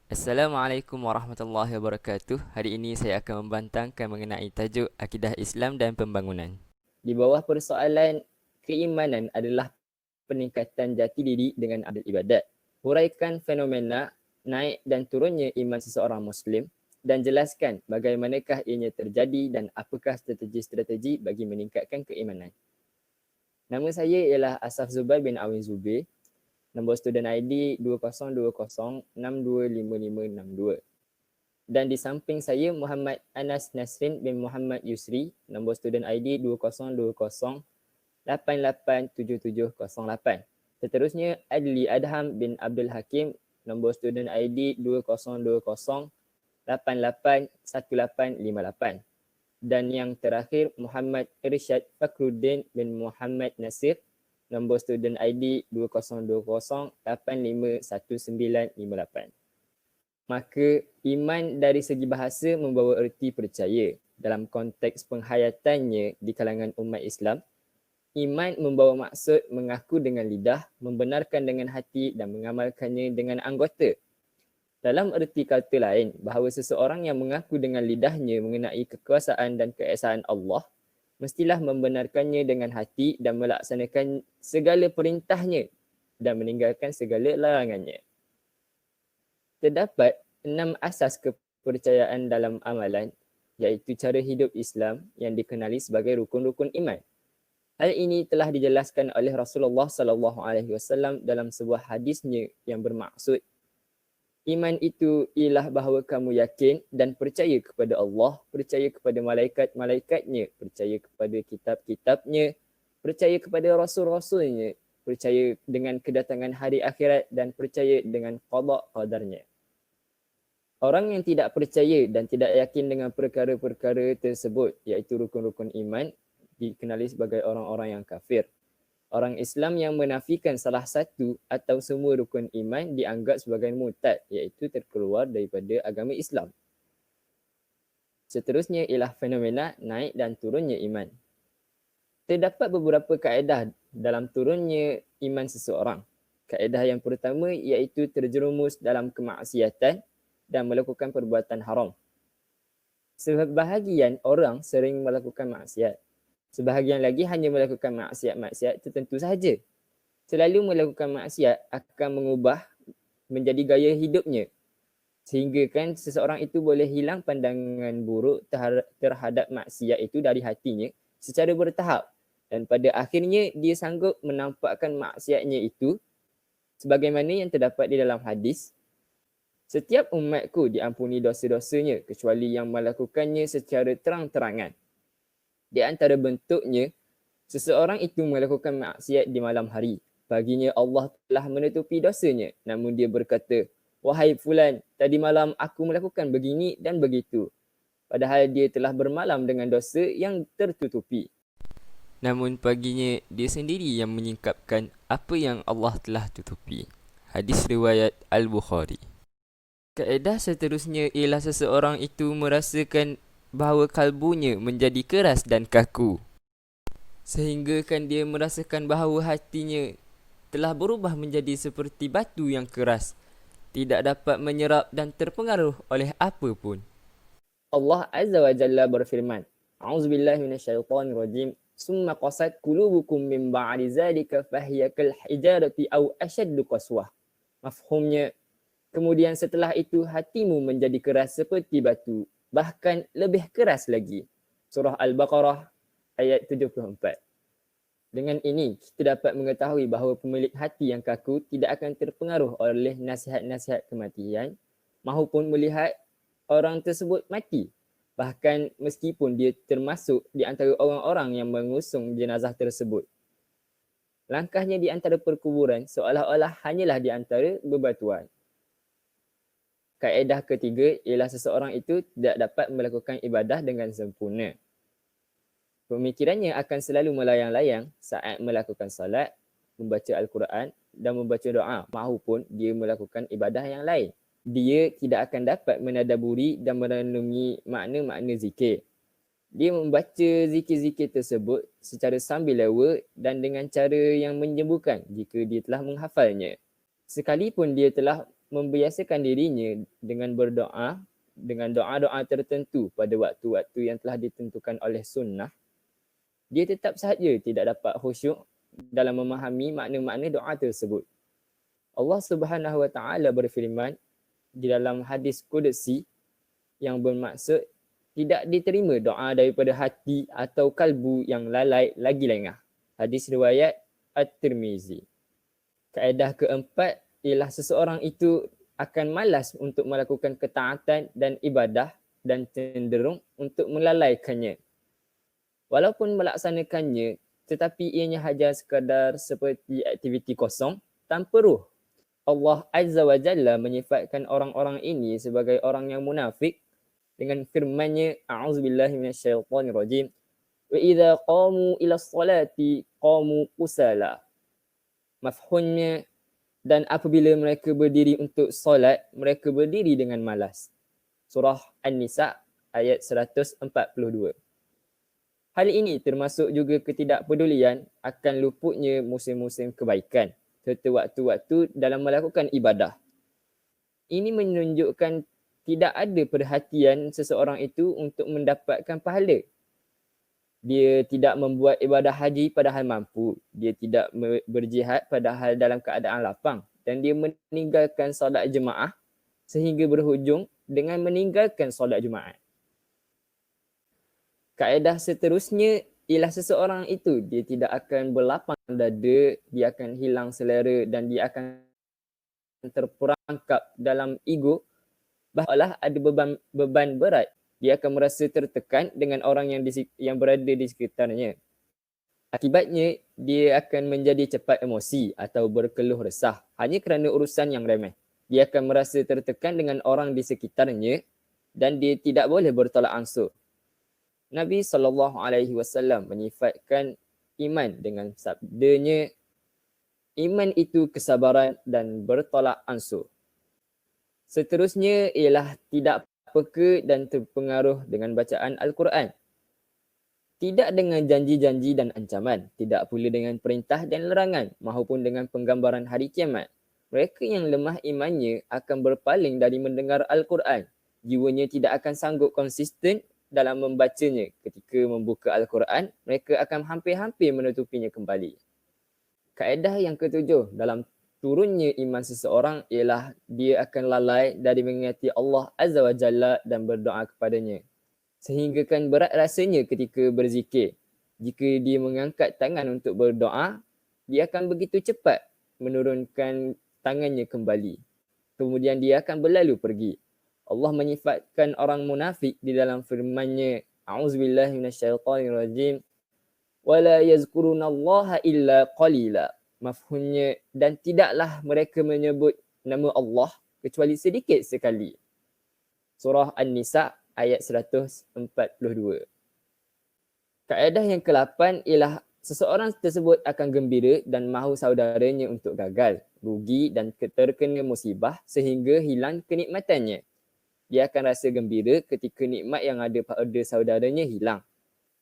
Assalamualaikum warahmatullahi wabarakatuh. Hari ini saya akan membantangkan mengenai tajuk akidah Islam dan pembangunan. Di bawah persoalan keimanan adalah peningkatan jati diri dengan amal ibadat. Huraikan fenomena naik dan turunnya iman seseorang Muslim dan jelaskan bagaimanakah ianya terjadi dan apakah strategi-strategi bagi meningkatkan keimanan. Nama saya ialah Asaf Zubair bin Awin Zubir. Nombor student ID 2020625562. Dan di samping saya Muhammad Anas Nasrin bin Muhammad Yusri, nombor student ID 2020887708. Seterusnya Adli Adham bin Abdul Hakim, nombor student ID 2020881858. Dan yang terakhir Muhammad Irsyad Fakruddin bin Muhammad Nasir, nombor student ID 2020851958. Maka iman dari segi bahasa membawa erti percaya. Dalam konteks penghayatannya di kalangan umat Islam, iman membawa maksud mengaku dengan lidah, membenarkan dengan hati dan mengamalkannya dengan anggota. Dalam erti kata lain, bahawa seseorang yang mengaku dengan lidahnya mengenai kekuasaan dan keesaan Allah, mestilah membenarkannya dengan hati dan melaksanakan segala perintahnya dan meninggalkan segala larangannya. Terdapat 6 asas kepercayaan dalam amalan, iaitu cara hidup Islam yang dikenali sebagai rukun-rukun iman. Hal ini telah dijelaskan oleh Rasulullah SAW dalam sebuah hadisnya yang bermaksud, iman itu ialah bahawa kamu yakin dan percaya kepada Allah, percaya kepada malaikat-malaikatnya, percaya kepada kitab-kitabnya, percaya kepada rasul-rasulnya, percaya dengan kedatangan hari akhirat dan percaya dengan qada qadarnya. Orang yang tidak percaya dan tidak yakin dengan perkara-perkara tersebut, iaitu rukun-rukun iman, dikenali sebagai orang-orang yang kafir. Orang Islam yang menafikan salah satu atau semua rukun iman dianggap sebagai murtad, iaitu terkeluar daripada agama Islam. Seterusnya ialah fenomena naik dan turunnya iman. Terdapat beberapa kaedah dalam turunnya iman seseorang. Kaedah yang pertama iaitu terjerumus dalam kemaksiatan dan melakukan perbuatan haram. Sebahagian orang sering melakukan maksiat. Sebahagian lagi hanya melakukan maksiat-maksiat tertentu sahaja. Selalu melakukan maksiat akan mengubah menjadi gaya hidupnya. Sehingga kan seseorang itu boleh hilang pandangan buruk terhadap maksiat itu dari hatinya secara bertahap. Dan pada akhirnya dia sanggup menampakkan maksiatnya itu sebagaimana yang terdapat di dalam hadis. Setiap umatku diampuni dosa-dosanya kecuali yang melakukannya secara terang-terangan. Di antara bentuknya, seseorang itu melakukan maksiat di malam hari. Baginya Allah telah menutupi dosanya. Namun dia berkata, wahai fulan, tadi malam aku melakukan begini dan begitu. Padahal dia telah bermalam dengan dosa yang tertutupi. Namun paginya dia sendiri yang menyingkapkan apa yang Allah telah tutupi. Hadis riwayat Al-Bukhari. Kaedah seterusnya ialah seseorang itu merasakan bahawa kalbunya menjadi keras dan kaku. Sehingga kan dia merasakan bahawa hatinya telah berubah menjadi seperti batu yang keras. Tidak dapat menyerap dan terpengaruh oleh apa pun. Allah Azza wa Jalla berfirman, A'udzubillahi minasyaitonirrajim. Summa qasat qulubukum min ba'di zalika fahiya kal hijarati aw ashaddu qaswah. Mafhumnya, kemudian setelah itu hatimu menjadi keras seperti batu, bahkan lebih keras lagi. Surah Al-Baqarah ayat 74. Dengan ini, kita dapat mengetahui bahawa pemilik hati yang kaku tidak akan terpengaruh oleh nasihat-nasihat kematian maupun melihat orang tersebut mati. Bahkan meskipun dia termasuk di antara orang-orang yang mengusung jenazah tersebut. Langkahnya di antara perkuburan seolah-olah hanyalah di antara bebatuan. Kaedah ketiga ialah seseorang itu tidak dapat melakukan ibadah dengan sempurna. Pemikirannya akan selalu melayang-layang saat melakukan salat, membaca Al-Quran dan membaca doa maupun dia melakukan ibadah yang lain. Dia tidak akan dapat menadaburi dan merenungi makna-makna zikir. Dia membaca zikir-zikir tersebut secara sambil lewa dan dengan cara yang menjembukan jika dia telah menghafalnya. Sekalipun dia telah membiasakan dirinya dengan berdoa, dengan doa-doa tertentu pada waktu-waktu yang telah ditentukan oleh sunnah, dia tetap sahaja tidak dapat khusyuk dalam memahami makna-makna doa tersebut. Allah Subhanahu Wa Taala berfirman di dalam hadis qudsi yang bermaksud tidak diterima doa daripada hati atau kalbu yang lalai lagi lengah. Hadis riwayat At-Tirmizi. Kaedah keempat ialah seseorang itu akan malas untuk melakukan ketaatan dan ibadah dan cenderung untuk melalaikannya. Walaupun melaksanakannya, tetapi ianya hanya sekadar seperti aktiviti kosong tanpa ruh. Allah Azza wa Jalla menyifatkan orang-orang ini sebagai orang yang munafik dengan firman-Nya, a'udzubillahi minasyaitonirrajim, wa idza qamu ila sholati qamu kusala. Mafhumnya, dan apabila mereka berdiri untuk solat, mereka berdiri dengan malas. Surah An-Nisa ayat 142. Hal ini termasuk juga ketidakpedulian akan luputnya musim-musim kebaikan serta waktu-waktu dalam melakukan ibadah. Ini menunjukkan tidak ada perhatian seseorang itu untuk mendapatkan pahala. Dia tidak membuat ibadah haji padahal mampu. Dia tidak berjihad padahal dalam keadaan lapang. Dan dia meninggalkan solat jemaah sehingga berhujung dengan meninggalkan solat Jumaat. Kaedah seterusnya ialah seseorang itu dia tidak akan berlapang dada, dia akan hilang selera dan dia akan terperangkap dalam ego bahawa ada beban berat. Dia akan merasa tertekan dengan orang yang berada di sekitarnya. Akibatnya, dia akan menjadi cepat emosi atau berkeluh resah hanya kerana urusan yang remeh. Dia akan merasa tertekan dengan orang di sekitarnya dan dia tidak boleh bertolak ansur. Nabi SAW menyifatkan iman dengan sabdanya, iman itu kesabaran dan bertolak ansur. Seterusnya ialah tidak peka dan terpengaruh dengan bacaan Al-Quran. Tidak dengan janji-janji dan ancaman, tidak pula dengan perintah dan larangan maupun dengan penggambaran hari kiamat. Mereka yang lemah imannya akan berpaling dari mendengar Al-Quran. Jiwanya tidak akan sanggup konsisten dalam membacanya. Ketika membuka Al-Quran, mereka akan hampir-hampir menutupinya kembali. Kaedah yang ketujuh dalam turunnya iman seseorang ialah dia akan lalai dari mengingati Allah Azza wa Jalla dan berdoa kepadanya. Sehinggakan berat rasanya ketika berzikir. Jika dia mengangkat tangan untuk berdoa, dia akan begitu cepat menurunkan tangannya kembali. Kemudian dia akan berlalu pergi. Allah menyifatkan orang munafik di dalam firman-Nya, a'udzubillahi minasyaitonirrajim, wala yazkurunallaha illa qalila. Mafhumnya, dan tidaklah mereka menyebut nama Allah kecuali sedikit sekali. Surah An-Nisa ayat 142. Kaedah yang ke-8 ialah seseorang tersebut akan gembira dan mahu saudaranya untuk gagal, rugi dan terkena musibah sehingga hilang kenikmatannya. Dia akan rasa gembira ketika nikmat yang ada pada saudaranya hilang.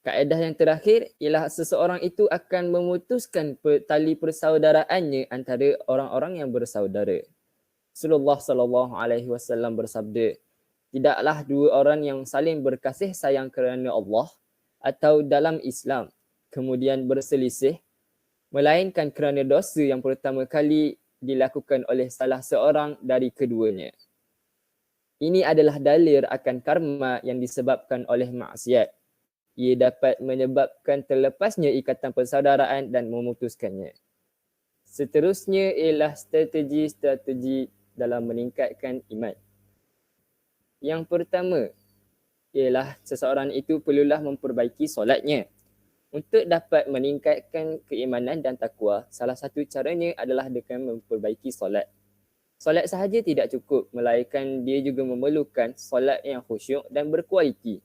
Kaedah yang terakhir ialah seseorang itu akan memutuskan tali persaudaraannya antara orang-orang yang bersaudara. Rasulullah SAW bersabda, tidaklah dua orang yang saling berkasih sayang kerana Allah atau dalam Islam kemudian berselisih, melainkan kerana dosa yang pertama kali dilakukan oleh salah seorang dari keduanya. Ini adalah dalil akan karma yang disebabkan oleh maksiat. Ia dapat menyebabkan terlepasnya ikatan persaudaraan dan memutuskannya. Seterusnya ialah strategi-strategi dalam meningkatkan iman. Yang pertama ialah seseorang itu perlulah memperbaiki solatnya. Untuk dapat meningkatkan keimanan dan takwa, salah satu caranya adalah dengan memperbaiki solat. Solat sahaja tidak cukup, melainkan dia juga memerlukan solat yang khusyuk dan berkualiti.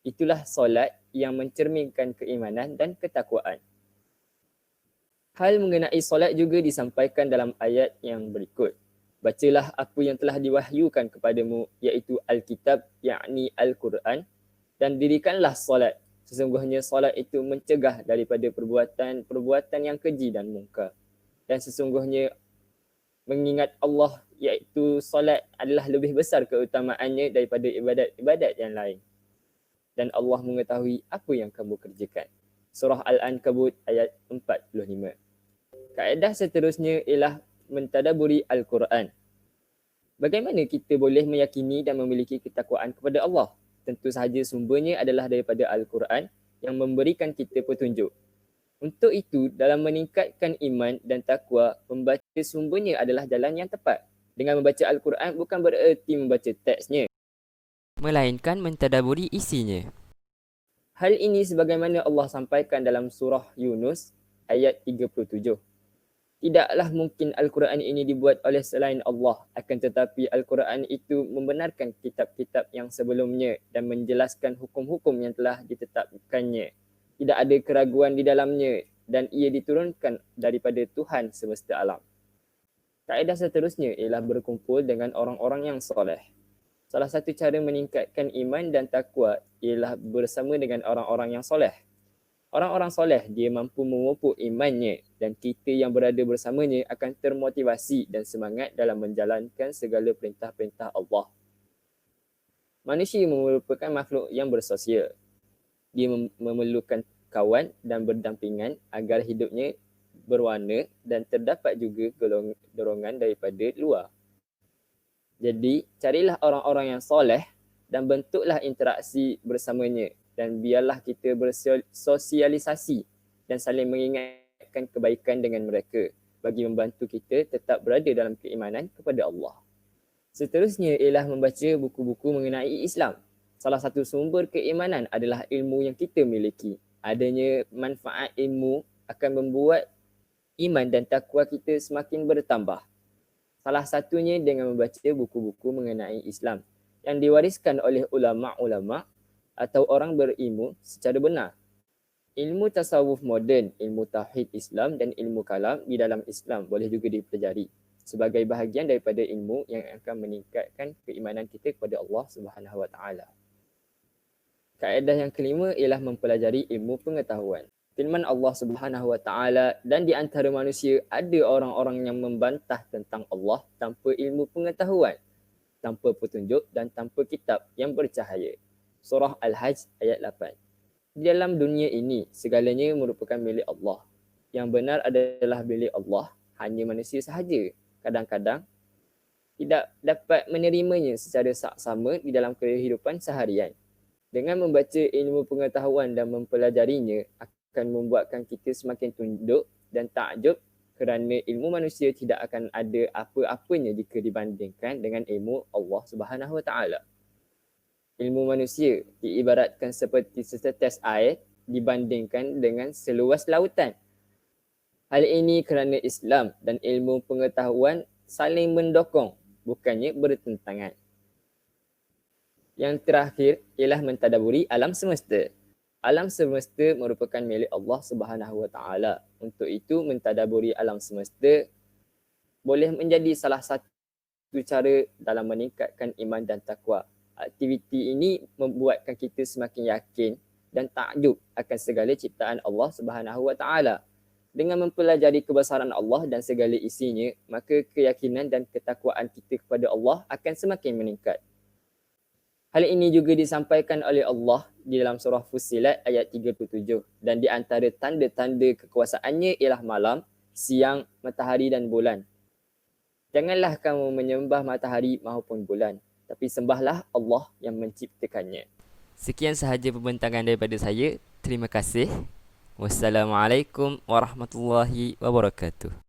Itulah solat yang mencerminkan keimanan dan ketakwaan. Hal mengenai solat juga disampaikan dalam ayat yang berikut. Bacalah apa yang telah diwahyukan kepadamu, iaitu Alkitab, yakni Al-Quran, dan dirikanlah solat. Sesungguhnya solat itu mencegah daripada perbuatan yang keji dan mungkar. Dan sesungguhnya mengingat Allah iaitu solat adalah lebih besar keutamaannya daripada ibadat-ibadat yang lain. Dan Allah mengetahui apa yang kamu kerjakan. Surah Al-Ankabut ayat 45. Kaedah seterusnya ialah mentadaburi Al-Quran. Bagaimana kita boleh meyakini dan memiliki ketakwaan kepada Allah? Tentu sahaja sumbernya adalah daripada Al-Quran yang memberikan kita petunjuk. Untuk itu, dalam meningkatkan iman dan takwa, membaca sumbernya adalah jalan yang tepat. Dengan membaca Al-Quran bukan bererti membaca teksnya, melainkan mentadaburi isinya. Hal ini sebagaimana Allah sampaikan dalam surah Yunus ayat 37. Tidaklah mungkin Al-Quran ini dibuat oleh selain Allah, akan tetapi Al-Quran itu membenarkan kitab-kitab yang sebelumnya dan menjelaskan hukum-hukum yang telah ditetapkannya. Tidak ada keraguan di dalamnya dan ia diturunkan daripada Tuhan semesta alam. Kaedah seterusnya ialah berkumpul dengan orang-orang yang soleh. Salah satu cara meningkatkan iman dan takwa ialah bersama dengan orang-orang yang soleh. Orang-orang soleh dia mampu memupuk imannya dan kita yang berada bersamanya akan termotivasi dan semangat dalam menjalankan segala perintah-perintah Allah. Manusia merupakan makhluk yang bersosial. Dia memerlukan kawan dan berdampingan agar hidupnya berwarna dan terdapat juga dorongan daripada luar. Jadi, carilah orang-orang yang soleh dan bentuklah interaksi bersamanya dan biarlah kita bersosialisasi dan saling mengingatkan kebaikan dengan mereka bagi membantu kita tetap berada dalam keimanan kepada Allah. Seterusnya ialah membaca buku-buku mengenai Islam. Salah satu sumber keimanan adalah ilmu yang kita miliki. Adanya manfaat ilmu akan membuat iman dan takwa kita semakin bertambah. Salah satunya dengan membaca buku-buku mengenai Islam yang diwariskan oleh ulama-ulama atau orang berilmu secara benar. Ilmu tasawuf moden, ilmu tauhid Islam dan ilmu kalam di dalam Islam boleh juga dipelajari sebagai bahagian daripada ilmu yang akan meningkatkan keimanan kita kepada Allah Subhanahu Wa Taala. Kaedah yang kelima ialah mempelajari ilmu pengetahuan. Firman Allah Subhanahu Wa Taala, dan di antara manusia ada orang-orang yang membantah tentang Allah tanpa ilmu pengetahuan, tanpa petunjuk dan tanpa kitab yang bercahaya. Surah Al-Hajj ayat 8. Di dalam dunia ini, segalanya merupakan milik Allah. Yang benar adalah milik Allah, hanya manusia sahaja kadang-kadang tidak dapat menerimanya secara saksama di dalam kehidupan seharian. Dengan membaca ilmu pengetahuan dan mempelajarinya akan membuatkan kita semakin tunduk dan takjub kerana ilmu manusia tidak akan ada apa-apanya jika dibandingkan dengan ilmu Allah Subhanahu Wa Taala. Ilmu manusia diibaratkan seperti setetes air dibandingkan dengan seluas lautan. Hal ini kerana Islam dan ilmu pengetahuan saling mendokong, bukannya bertentangan. Yang terakhir ialah mentadaburi alam semesta. Alam semesta merupakan milik Allah Subhanahu Wa Taala. Untuk itu, mentadaburi alam semesta boleh menjadi salah satu cara dalam meningkatkan iman dan takwa. Aktiviti ini membuatkan kita semakin yakin dan takjub akan segala ciptaan Allah Subhanahu Wa Taala. Dengan mempelajari kebesaran Allah dan segala isinya, maka keyakinan dan ketakwaan kita kepada Allah akan semakin meningkat. Hal ini juga disampaikan oleh Allah di dalam surah Fussilat ayat 37. Dan di antara tanda-tanda kekuasaannya ialah malam, siang, matahari dan bulan. Janganlah kamu menyembah matahari maupun bulan, tapi sembahlah Allah yang menciptakannya. Sekian sahaja pembentangan daripada saya. Terima kasih. Wassalamualaikum warahmatullahi wabarakatuh.